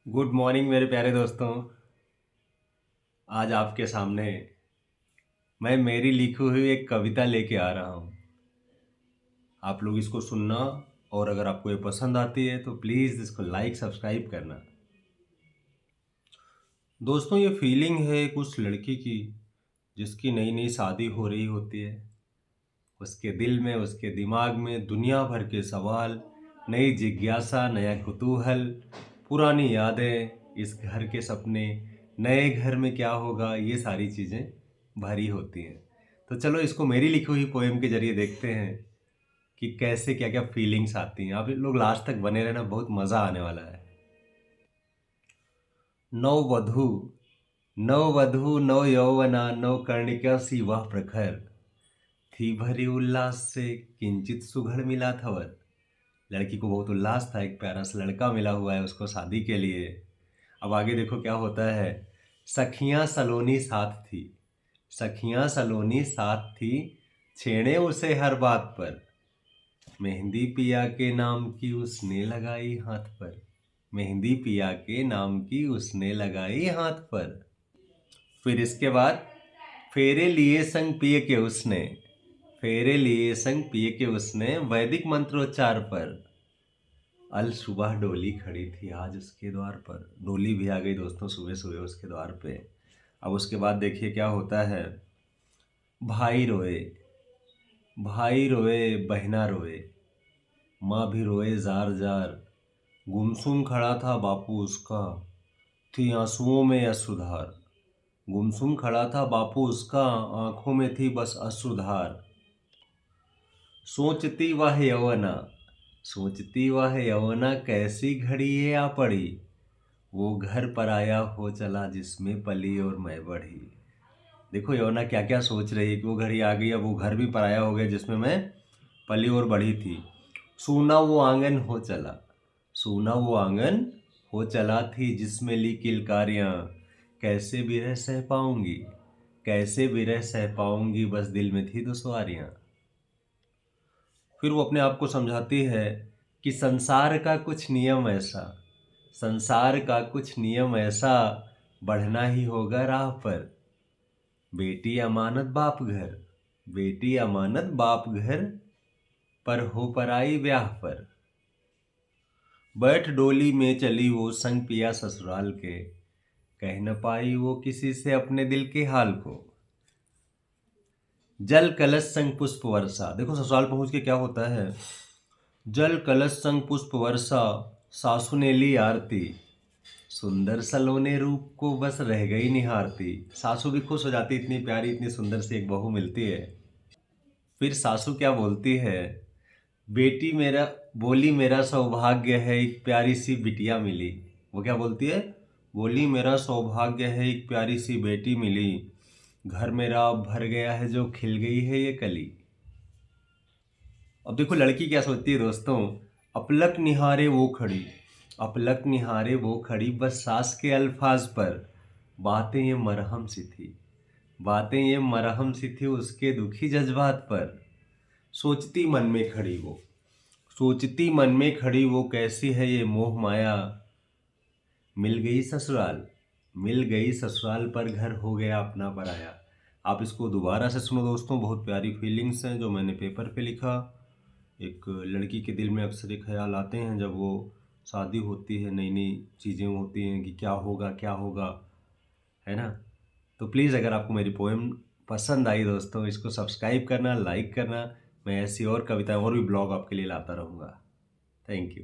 Good morning मेरे प्यारे दोस्तों। आज आपके सामने मैं मेरी लिखी हुई एक कविता लेके आ रहा हूँ। आप लोग इसको सुनना, और अगर आपको ये पसंद आती है तो प्लीज़ इसको लाइक सब्सक्राइब करना। दोस्तों, ये फीलिंग है एक उस लड़की की जिसकी नई नई शादी हो रही होती है। उसके दिल में, उसके दिमाग में दुनिया भर के सवाल, नई जिज्ञासा, नया कुतूहल, पुरानी यादें, इस घर के सपने, नए घर में क्या होगा, ये सारी चीज़ें भरी होती हैं। तो चलो इसको मेरी लिखी हुई पोएम के जरिए देखते हैं कि कैसे क्या क्या फीलिंग्स आती हैं। आप लोग लास्ट तक बने रहना, बहुत मज़ा आने वाला है। नववधू नववधू नव यौवना नव कर्णिका सी वह प्रखर, थी भरी उल्लास से किंचित सुघड़ मिला थवर। लड़की को बहुत उल्लास था, एक प्यारा सा लड़का मिला हुआ है उसको शादी के लिए। अब आगे देखो क्या होता है। सखियां सलोनी साथ थी, सखियां सलोनी साथ थी, छेड़े उसे हर बात पर। मेहंदी पिया के नाम की उसने लगाई हाथ पर, मेहंदी पिया के नाम की उसने लगाई हाथ पर। फिर इसके बाद फेरे लिए संग पिए के उसने, फेरे लिए संग पिए के उसने वैदिक मंत्रोच्चार पर। अल सुबह डोली खड़ी थी आज उसके द्वार पर। डोली भी आ गई दोस्तों सुबह सुबह उसके द्वार पे। अब उसके बाद देखिए क्या होता है। भाई रोए, भाई रोए, बहना रोए, माँ भी रोए जार जार। गुमसुम खड़ा था बापू उसका, थी आंसुओं में अश्रुधार। गुमसुम खड़ा था बापू उसका, आंखों में थी बस अश्रुधार। सोचती वह यौवना, सोचती वह यौवना कैसी घड़ी है आ पड़ी। वो घर पर आया हो चला जिसमें पली और मैं बढ़ी। देखो यौवना क्या क्या सोच रही है कि वो घड़ी आ गई, अब वो घर भी पराया हो गया जिसमें मैं पली और बढ़ी थी। सूना वो आंगन हो चला, सूना वो आंगन हो चला थी जिसमें ली किलकारियाँ। कैसे भी रह सह पाऊंगी, कैसे भी रह सह पाऊंगी, बस दिल में थी दुश्वारियाँ। फिर वो अपने आप को समझाती है कि संसार का कुछ नियम ऐसा, संसार का कुछ नियम ऐसा, बढ़ना ही होगा राह पर। बेटी अमानत बाप घर, बेटी अमानत बाप घर, पर हो पराई ब्याह पर। बैठ डोली में चली वो संग पिया ससुराल के, कह न पाई वो किसी से अपने दिल के हाल को। जल कलश संग पुष्प वर्षा, देखो ससुराल पहुंच के क्या होता है। जल कलश संग पुष्प वर्षा, सासू ने ली आरती, सुंदर सलोने रूप को बस रह गई निहारती। सासू भी खुश हो जाती, इतनी प्यारी इतनी सुंदर सी एक बहू मिलती है। फिर सासू क्या बोलती है। बेटी मेरा, बोली मेरा सौभाग्य है एक प्यारी सी बिटिया मिली। वो क्या बोलती है। बोली मेरा सौभाग्य है एक प्यारी सी बेटी मिली, घर मेरा अब भर गया है जो खिल गई है ये कली। अब देखो लड़की क्या सोचती है दोस्तों। अपलक निहारे वो खड़ी, अपलक निहारे वो खड़ी, बस सास के अल्फाज पर। बातें ये मरहम सी थी, बातें ये मरहम सी थी उसके दुखी जज्बात पर। सोचती मन में खड़ी वो, सोचती मन में खड़ी वो, कैसी है ये मोह माया। मिल गई ससुराल, मिल गई ससुराल पर घर हो गया अपना पराया। आप इसको दोबारा से सुनो दोस्तों, बहुत प्यारी फीलिंग्स हैं जो मैंने पेपर पे लिखा। एक लड़की के दिल में अक्सर ये ख्याल आते हैं जब वो शादी होती है, नई नई चीज़ें होती हैं कि क्या होगा क्या होगा, है ना। तो प्लीज़ अगर आपको मेरी पोएम पसंद आई दोस्तों, इसको सब्सक्राइब करना, लाइक करना। मैं ऐसी और कविताएं और भी ब्लॉग आपके लिए लाता रहूँगा। Thank you.